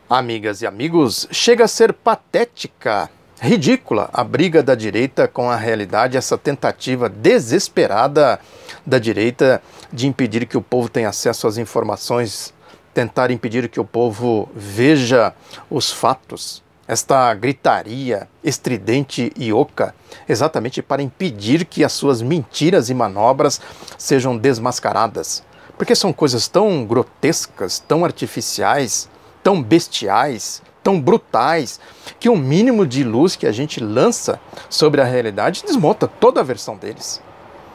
Amigas e amigos, chega a ser patética, ridícula a briga da direita com a realidade, essa tentativa desesperada da direita de impedir que o povo tenha acesso às informações, tentar impedir que o povo veja os fatos. Esta gritaria estridente e oca, exatamente para impedir que as suas mentiras e manobras sejam desmascaradas. Porque são coisas tão grotescas, tão artificiais, tão bestiais, tão brutais, que o mínimo de luz que a gente lança sobre a realidade desmonta toda a versão deles.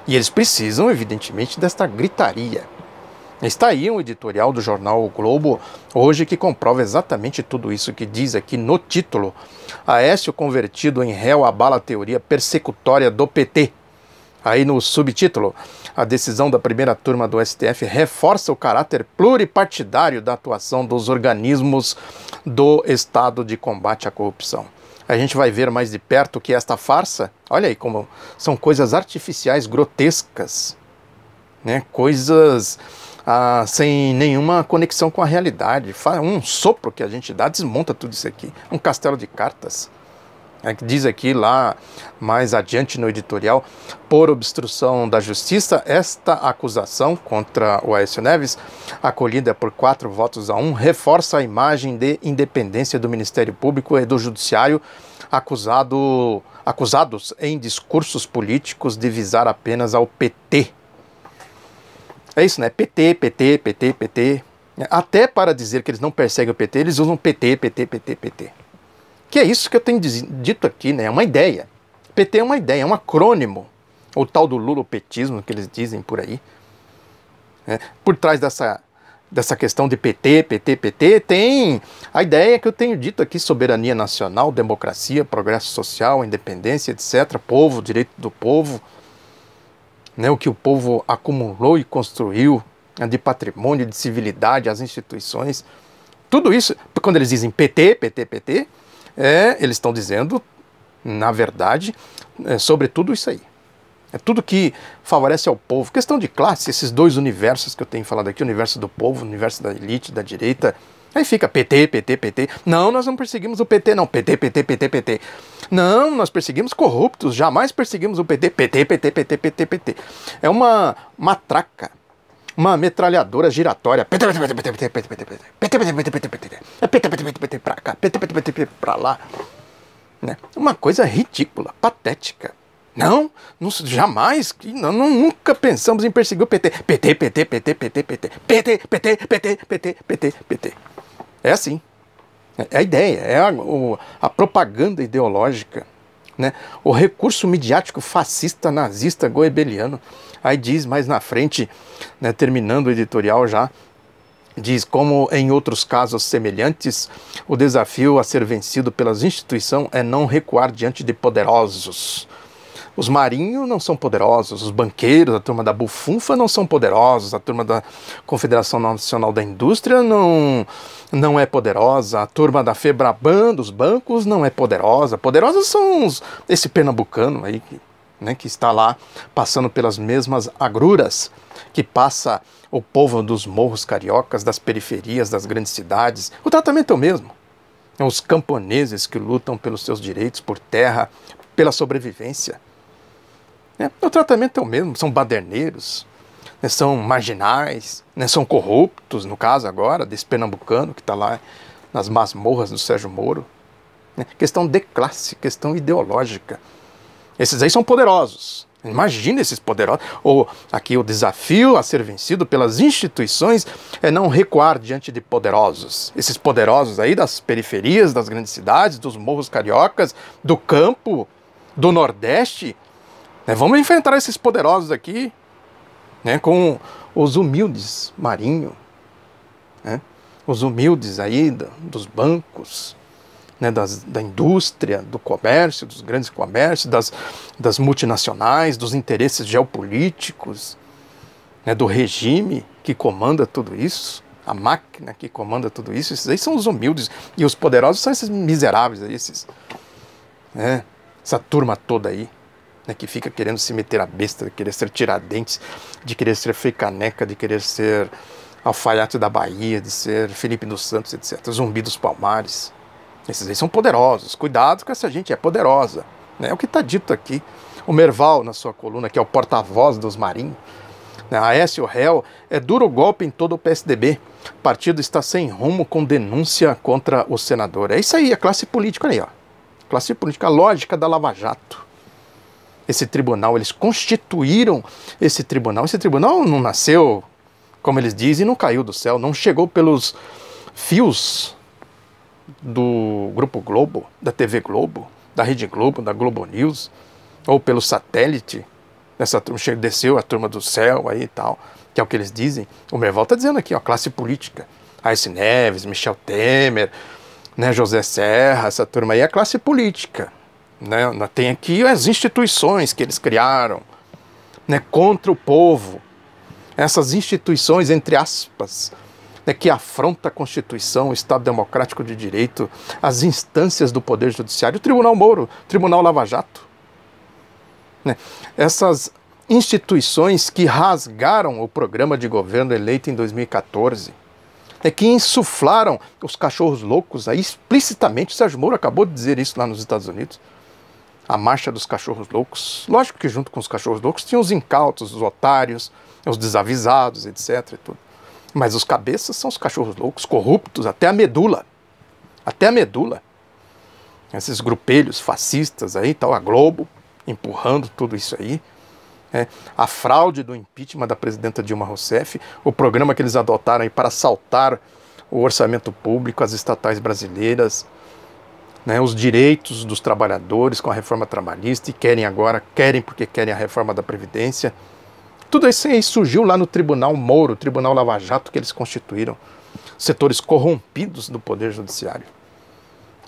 E eles precisam, evidentemente, desta gritaria. Está aí um editorial do jornal O Globo, hoje, que comprova exatamente tudo isso que diz aqui no título. Aécio convertido em réu abala a teoria persecutória do PT. Aí no subtítulo, a decisão da primeira turma do STF reforça o caráter pluripartidário da atuação dos organismos do Estado de combate à corrupção. A gente vai ver mais de perto que esta farsa, olha aí como são coisas artificiais, grotescas, né? Coisas sem nenhuma conexão com a realidade. Um sopro que a gente dá desmonta tudo isso aqui. Um castelo de cartas. Diz aqui lá, mais adiante no editorial, por obstrução da justiça, esta acusação contra o Aécio Neves, acolhida por 4 votos a 1, reforça a imagem de independência do Ministério Público e do Judiciário, acusados em discursos políticos de visar apenas ao PT. É isso, né? PT, PT, PT, PT. Até para dizer que eles não perseguem o PT, eles usam PT, PT, PT, PT. Que é isso que eu tenho dito aqui, né? É uma ideia. PT é uma ideia, é um acrônimo. O tal do lulopetismo que eles dizem por aí. Por trás dessa questão de PT, PT, PT, tem a ideia que eu tenho dito aqui: soberania nacional, democracia, progresso social, independência, etc. Povo, direito do povo. Né? O que o povo acumulou e construiu, de patrimônio, de civilidade, as instituições. Tudo isso, quando eles dizem PT, PT, PT... eles estão dizendo, na verdade, sobre tudo isso aí. É tudo que favorece ao povo. Questão de classe, esses dois universos que eu tenho falado aqui, o universo do povo, o universo da elite, da direita. Aí fica PT, PT, PT. Não, nós não perseguimos o PT, não. PT, PT, PT, PT. Não, nós perseguimos corruptos, jamais perseguimos o PT. PT, PT, PT, PT, PT. É uma matraca. Uma metralhadora giratória. PT, PT, PT, PT, PT, PT, PT, PT, PT, PT, PT, PT, PT, PT, pra cá, PT, PT, PT, PT, pra lá. Uma coisa ridícula, patética. Não, jamais, nunca pensamos em perseguir o PT. PT, PT, PT, PT, PT, PT, PT, PT, PT, PT, PT. É assim. É a ideia, é a propaganda ideológica. Né? O recurso midiático fascista, nazista, goebbeliano. Aí diz mais na frente, né, terminando o editorial já, diz: como em outros casos semelhantes, o desafio a ser vencido pelas instituições é não recuar diante de poderosos. Os marinhos não são poderosos, os banqueiros, a turma da bufunfa não são poderosos, a turma da Confederação Nacional da Indústria não é poderosa, a turma da Febraban, dos bancos, não é poderosa. Poderosos são esse pernambucano aí, né, que está lá passando pelas mesmas agruras que passa o povo dos morros cariocas, das periferias, das grandes cidades. O tratamento é o mesmo. Os camponeses que lutam pelos seus direitos, por terra, pela sobrevivência. O tratamento é o mesmo, são baderneiros, né, são marginais, né, são corruptos, no caso agora, desse pernambucano que está lá nas masmorras do Sérgio Moro. Questão de classe, questão ideológica. Esses aí são poderosos. Imagina esses poderosos. Ou aqui o desafio a ser vencido pelas instituições é não recuar diante de poderosos. Esses poderosos aí das periferias, das grandes cidades, dos morros cariocas, do campo, do Nordeste. Vamos enfrentar esses poderosos aqui, né, com os humildes marinho, né, os humildes aí dos bancos, né, da indústria, do comércio, dos grandes comércios, das multinacionais, dos interesses geopolíticos, né, do regime que comanda tudo isso, a máquina que comanda tudo isso. Esses aí são os humildes, e os poderosos são esses miseráveis aí, essa turma toda aí, né, que fica querendo se meter a besta, de querer ser Tiradentes, de querer ser Frei Caneca, de querer ser Alfaiate da Bahia, de ser Felipe dos Santos, etc. Zumbi dos Palmares. Esses aí são poderosos. Cuidado que essa gente é poderosa. É o que está dito aqui. O Merval, na sua coluna, que é o porta-voz dos marinhos. Aécio réu, é duro golpe em todo o PSDB. O partido está sem rumo com denúncia contra o senador. É isso aí, a classe política, olha aí, ó. Classe política, a lógica da Lava Jato. Esse tribunal, eles constituíram esse tribunal. Esse tribunal não nasceu, como eles dizem, não caiu do céu, não chegou pelos fios do Grupo Globo, da TV Globo, da Rede Globo, da Globo News, ou pelo satélite. Essa turma desceu, a turma do céu aí e tal, que é o que eles dizem. O Merval está dizendo aqui, ó, classe política. Aécio Neves, Michel Temer, né, José Serra, essa turma aí é classe política. Né? Tem aqui as instituições que eles criaram, né, contra o povo. Essas instituições, entre aspas, né, que afronta a Constituição, o Estado Democrático de Direito, as instâncias do Poder Judiciário, o Tribunal Moro, o Tribunal Lava Jato. Né? Essas instituições que rasgaram o programa de governo eleito em 2014, que insuflaram os cachorros loucos, aí explicitamente, o Sérgio Moro acabou de dizer isso lá nos Estados Unidos, a marcha dos cachorros loucos. Lógico que junto com os cachorros loucos tinham os incautos, os otários, os desavisados, etc. E tudo. Mas os cabeças são os cachorros loucos, corruptos, até a medula. Até a medula. Esses grupelhos fascistas aí, tal, a Globo, empurrando tudo isso aí. A fraude do impeachment da presidenta Dilma Rousseff, o programa que eles adotaram aí para assaltar o orçamento público, as estatais brasileiras, né, os direitos dos trabalhadores com a reforma trabalhista, e querem porque querem a reforma da Previdência. Tudo isso aí surgiu lá no Tribunal Moro, Tribunal Lava Jato, que eles constituíram, setores corrompidos do Poder Judiciário.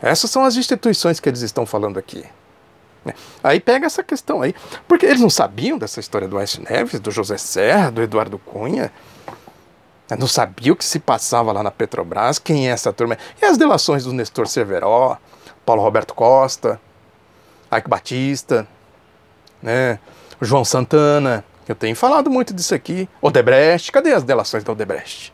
Essas são as instituições que eles estão falando aqui. Aí pega essa questão aí, porque eles não sabiam dessa história do Aécio Neves, do José Serra, do Eduardo Cunha, não sabiam o que se passava lá na Petrobras, quem é essa turma, e as delações do Nestor Cerveró, Paulo Roberto Costa, Ike Batista, né, João Santana, eu tenho falado muito disso aqui, Odebrecht, cadê as delações da Odebrecht?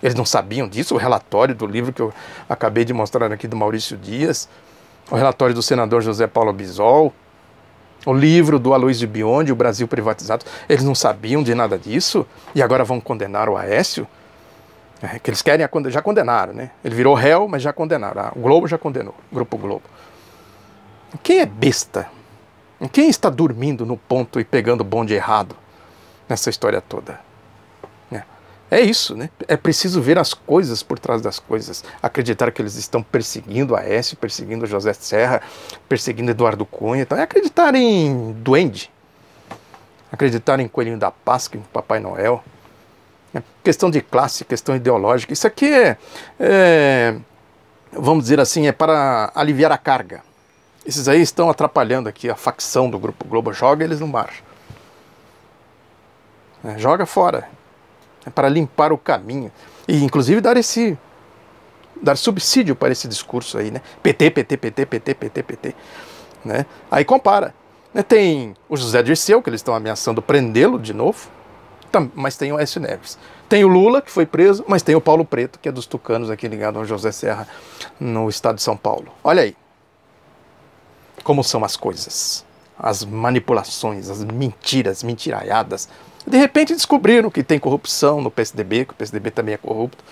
Eles não sabiam disso, o relatório do livro que eu acabei de mostrar aqui do Maurício Dias, o relatório do senador José Paulo Bisol, o livro do Aloysio Biondi, O Brasil Privatizado, eles não sabiam de nada disso e agora vão condenar o Aécio, que eles querem, já condenaram, né? Ele virou réu, mas já condenaram. O Globo já condenou, o Grupo Globo. Quem é besta? Quem está dormindo no ponto e pegando bonde errado nessa história toda? É isso, né? É preciso ver as coisas por trás das coisas. Acreditar que eles estão perseguindo Aécio, perseguindo José Serra, perseguindo Eduardo Cunha. Então é acreditar em duende. Acreditar em Coelhinho da Páscoa, em Papai Noel. Questão de classe, questão ideológica. Isso aqui vamos dizer assim, é para aliviar a carga. Esses aí estão atrapalhando aqui a facção do Grupo Globo. Joga eles no mar. Joga fora. Para limpar o caminho e inclusive dar subsídio para esse discurso aí, né? PT, PT, PT, PT, PT, PT, né? Aí compara, né? Tem o José Dirceu, que eles estão ameaçando prendê-lo de novo, mas tem o Aécio Neves. Tem o Lula, que foi preso, mas tem o Paulo Preto, que é dos tucanos aqui ligado ao José Serra, no estado de São Paulo. Olha aí como são as coisas, as manipulações, as mentiras, mentiraiadas. De repente descobriram que tem corrupção no PSDB, que o PSDB também é corrupto.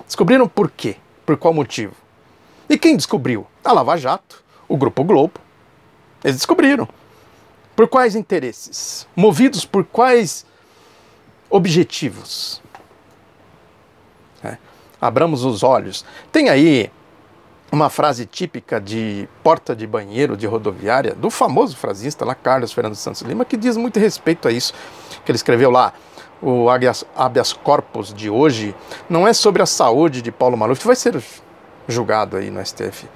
Descobriram por quê? Por qual motivo? E quem descobriu? A Lava Jato, o Grupo Globo. Eles descobriram. Por quais interesses? Movidos por quais objetivos? Abramos os olhos. Tem aí uma frase típica de porta de banheiro de rodoviária, do famoso frasista lá, Carlos Fernando Santos Lima, que diz muito respeito a isso, que ele escreveu lá, o habeas corpus de hoje, não é sobre a saúde de Paulo Maluf, que vai ser julgado aí no STF,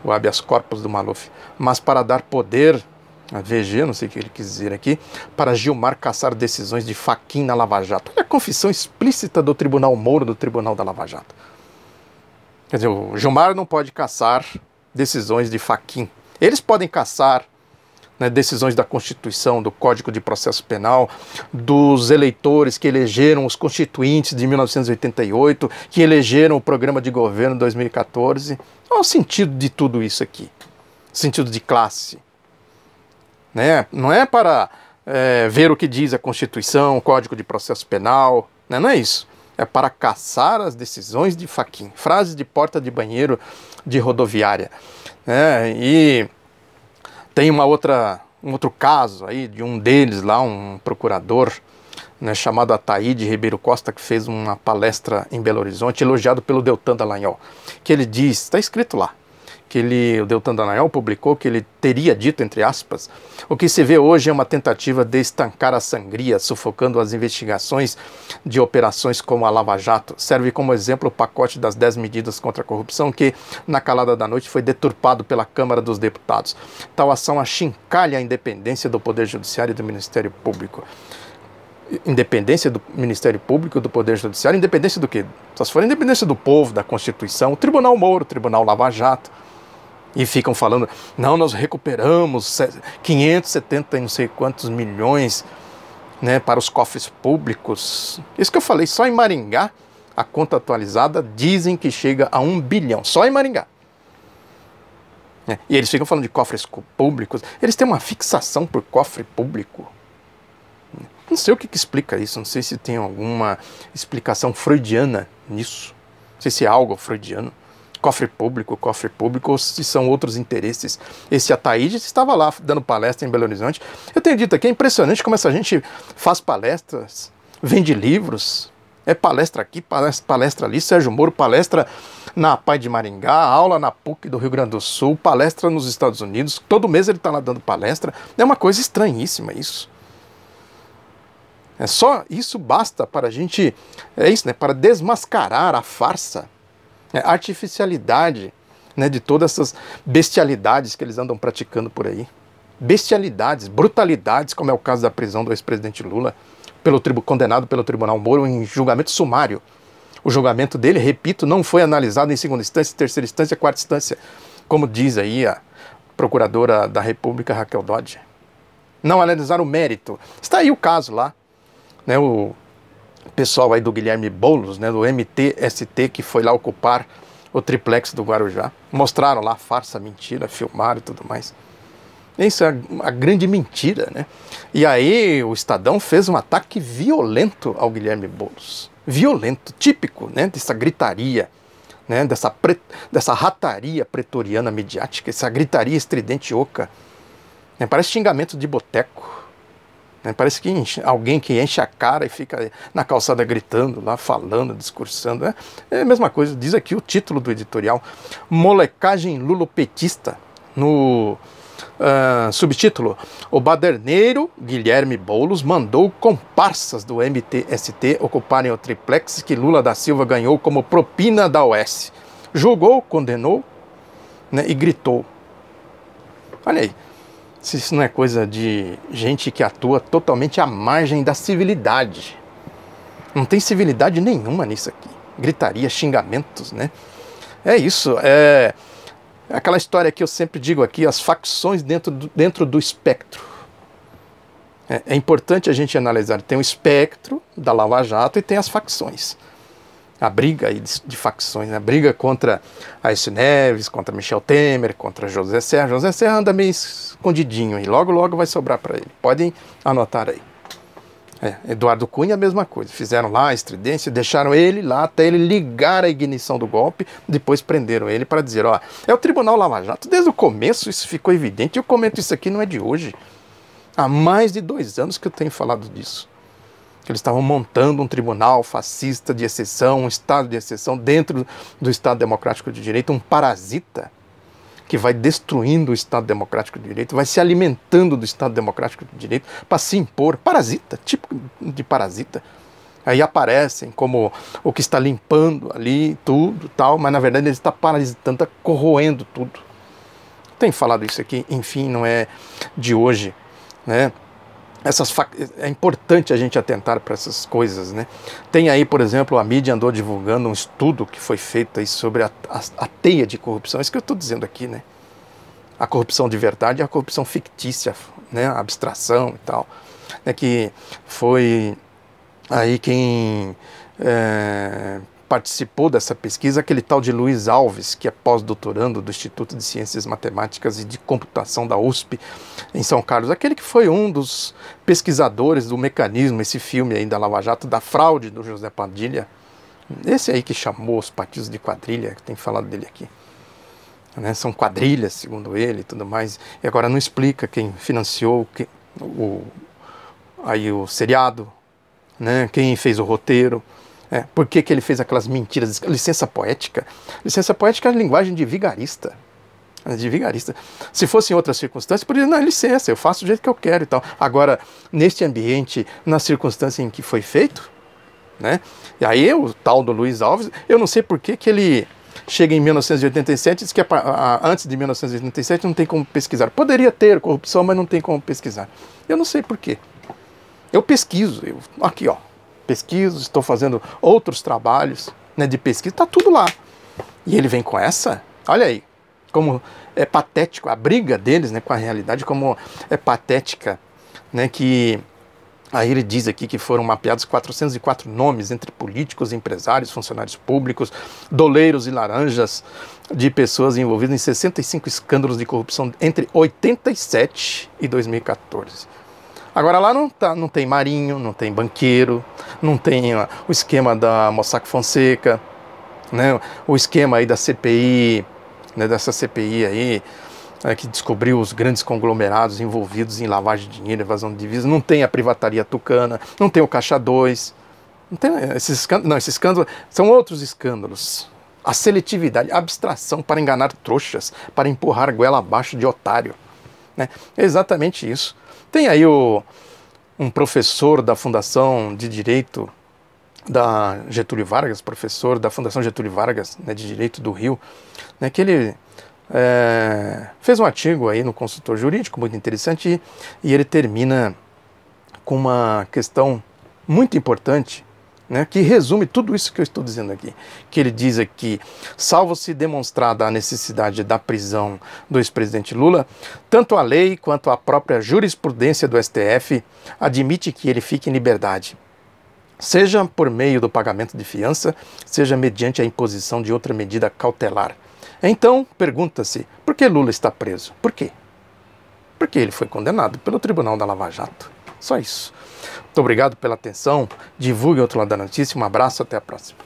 o habeas corpus do Maluf, mas para dar poder, a VG, não sei o que ele quis dizer aqui, para Gilmar caçar decisões de Fachin na Lava Jato. Olha a confissão explícita do Tribunal Moro, do Tribunal da Lava Jato. Quer dizer, o Gilmar não pode caçar decisões de Fachin. Eles podem caçar, né, decisões da Constituição, do Código de Processo Penal, dos eleitores que elegeram os constituintes de 1988, que elegeram o programa de governo de 2014. Qual é o sentido de tudo isso aqui? Sentido de classe. Né? Não é para ver o que diz a Constituição, o Código de Processo Penal, né? Não é isso. É para caçar as decisões de Fachin. Frase de porta de banheiro de rodoviária. E tem um outro caso aí de um deles lá, um procurador, né, chamado Ataíde Ribeiro Costa, que fez uma palestra em Belo Horizonte, elogiado pelo Deltan Dallagnol, que ele diz, está escrito lá, que o Deltan Dallagnol publicou que ele teria dito, entre aspas, o que se vê hoje é uma tentativa de estancar a sangria, sufocando as investigações de operações como a Lava Jato. Serve como exemplo o pacote das 10 medidas contra a corrupção que, na calada da noite, foi deturpado pela Câmara dos Deputados. Tal ação achincalha a independência do Poder Judiciário e do Ministério Público. Independência do Ministério Público, do Poder Judiciário, independência do quê? Só se for independência do povo, da Constituição, o Tribunal Moro, o Tribunal Lava Jato. E ficam falando, não, nós recuperamos 570 e não sei quantos milhões, né, para os cofres públicos. Isso que eu falei, só em Maringá, a conta atualizada, dizem que chega a 1 bilhão, só em Maringá. E eles ficam falando de cofres públicos, eles têm uma fixação por cofre público. Não sei o que explica isso, não sei se tem alguma explicação freudiana nisso, não sei se é algo freudiano. Cofre público, ou se são outros interesses. Esse Ataíde estava lá dando palestra em Belo Horizonte. Eu tenho dito aqui, é impressionante como essa gente faz palestras, vende livros, palestra aqui, palestra ali, Sérgio Moro, palestra na APAI de Maringá, aula na PUC do Rio Grande do Sul, palestra nos Estados Unidos, todo mês ele está lá dando palestra. É uma coisa estranhíssima isso. Só isso basta para a gente, para desmascarar a farsa, a artificialidade, né, de todas essas bestialidades que eles andam praticando por aí. Bestialidades, brutalidades, como é o caso da prisão do ex-presidente Lula, condenado pelo Tribunal Moro em julgamento sumário. O julgamento dele, repito, não foi analisado em segunda instância, terceira instância, quarta instância, como diz aí a procuradora da República, Raquel Dodge. Não analisaram o mérito. Está aí o caso lá, né, o pessoal aí do Guilherme Boulos, né, do MTST, que foi lá ocupar o triplex do Guarujá. Mostraram lá farsa, mentira, filmaram e tudo mais. Isso é a grande mentira, né? E aí o Estadão fez um ataque violento ao Guilherme Boulos. Violento, típico, né, dessa gritaria, né, dessa rataria pretoriana midiática, essa gritaria estridente oca. Parece xingamento de boteco. Parece que alguém que enche a cara e fica na calçada gritando lá, falando, discursando. É a mesma coisa, diz aqui o título do editorial, molecagem lulopetista, no subtítulo, o baderneiro Guilherme Boulos mandou comparsas do MTST ocuparem o triplex que Lula da Silva ganhou como propina da OS. Julgou, condenou, né, e gritou. Olha aí. Se isso não é coisa de gente que atua totalmente à margem da civilidade. Não tem civilidade nenhuma nisso aqui. Gritaria, xingamentos, né? É isso, é aquela história que eu sempre digo aqui, as facções dentro do espectro. É importante a gente analisar, tem o espectro da Lava Jato e tem as facções. A briga aí de facções, né? A briga contra Aécio Neves, contra Michel Temer, contra José Serra. José Serra anda meio escondidinho e logo vai sobrar para ele. Podem anotar aí. Eduardo Cunha, a mesma coisa. Fizeram lá a estridência, deixaram ele lá até ele ligar a ignição do golpe, depois prenderam ele para dizer, ó, é o Tribunal Lava Jato. Desde o começo isso ficou evidente. Eu comento isso aqui, não é de hoje. Há mais de 2 anos que eu tenho falado disso. Que eles estavam montando um tribunal fascista de exceção, um estado de exceção dentro do Estado Democrático de Direito, um parasita que vai destruindo o Estado Democrático de Direito, vai se alimentando do Estado Democrático de Direito para se impor, parasita, tipo de parasita. Aí aparecem como o que está limpando ali tudo, tal, mas na verdade ele está parasitando, está corroendo tudo. Tenho falado isso aqui, enfim, não é de hoje, né? É importante a gente atentar para essas coisas, né? Tem aí, por exemplo, a mídia andou divulgando um estudo que foi feito aí sobre a teia de corrupção. É isso que eu estou dizendo aqui, né? a corrupção de verdade e a corrupção fictícia, né, a abstração e tal, né, que foi aí quem participou dessa pesquisa, aquele tal de Luiz Alves, que é pós-doutorando do Instituto de Ciências Matemáticas e de Computação da USP, em São Carlos, aquele que foi um dos pesquisadores do Mecanismo, esse filme aí da Lava Jato, da fraude do José Padilha, esse aí que chamou os partidos de quadrilha, que tem falado dele aqui. Né, são quadrilhas, segundo ele, e tudo mais, e agora não explica quem financiou o seriado, né, quem fez o roteiro, por que ele fez aquelas mentiras, licença poética é a linguagem de vigarista, se fosse em outras circunstâncias, poderia dizer, não, licença, eu faço do jeito que eu quero e tal, agora, neste ambiente, na circunstância em que foi feito, né, e aí o tal do Luiz Alves, eu não sei por que ele chega em 1987 e diz que antes de 1987 não tem como pesquisar. Poderia ter corrupção, mas não tem como pesquisar. Eu não sei por quê. Eu pesquiso, aqui ó, pesquiso, estou fazendo outros trabalhos, né, de pesquisa, está tudo lá. E ele vem com essa, olha aí, como é patético, a briga deles, né, com a realidade, como é patética, né, que aí ele diz aqui que foram mapeados 404 nomes entre políticos, empresários, funcionários públicos, doleiros e laranjas de pessoas envolvidas em 65 escândalos de corrupção entre 87 e 2014. Agora lá não tem marinho, não tem banqueiro, não tem o esquema da Mossack Fonseca, né, o esquema aí da CPI, né, dessa CPI aí, que descobriu os grandes conglomerados envolvidos em lavagem de dinheiro, evasão de divisas, não tem a privataria tucana, não tem o Caixa 2, não tem esses escândalos, não, esses escândalos são outros escândalos. A seletividade, a abstração para enganar trouxas, para empurrar a goela abaixo de otário, né? É exatamente isso. Tem aí um professor da Fundação de Direito da Getúlio Vargas, professor da Fundação Getúlio Vargas, né, de Direito do Rio, né, que ele fez um artigo aí no Consultor Jurídico, muito interessante, e ele termina com uma questão muito importante, né, que resume tudo isso que eu estou dizendo aqui, que ele diz aqui, salvo se demonstrada a necessidade da prisão do ex-presidente Lula, tanto a lei quanto a própria jurisprudência do STF admite que ele fique em liberdade, seja por meio do pagamento de fiança, seja mediante a imposição de outra medida cautelar. Então, pergunta-se, por que Lula está preso? Por quê? Porque ele foi condenado pelo Tribunal da Lava Jato. Só isso. Muito obrigado pela atenção. Divulgue o Outro Lado da Notícia. Um abraço, até a próxima.